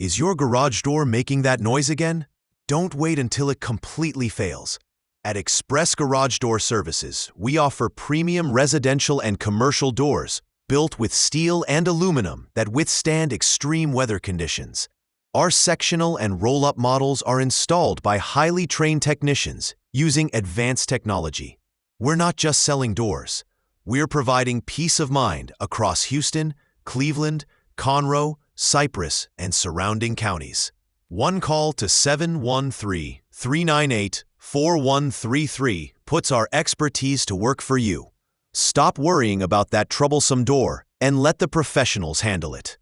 Is your garage door making that noise again? Don't wait until it completely fails. At Express Garage Door Services, we offer premium residential and commercial doors built with steel and aluminum that withstand extreme weather conditions. Our sectional and roll-up models are installed by highly trained technicians using advanced technology. We're not just selling doors. We're providing peace of mind across Houston, Cleveland, Conroe, Cypress, and surrounding counties. One call to 713-398-4133 puts our expertise to work for you. Stop worrying about that troublesome door and let the professionals handle it.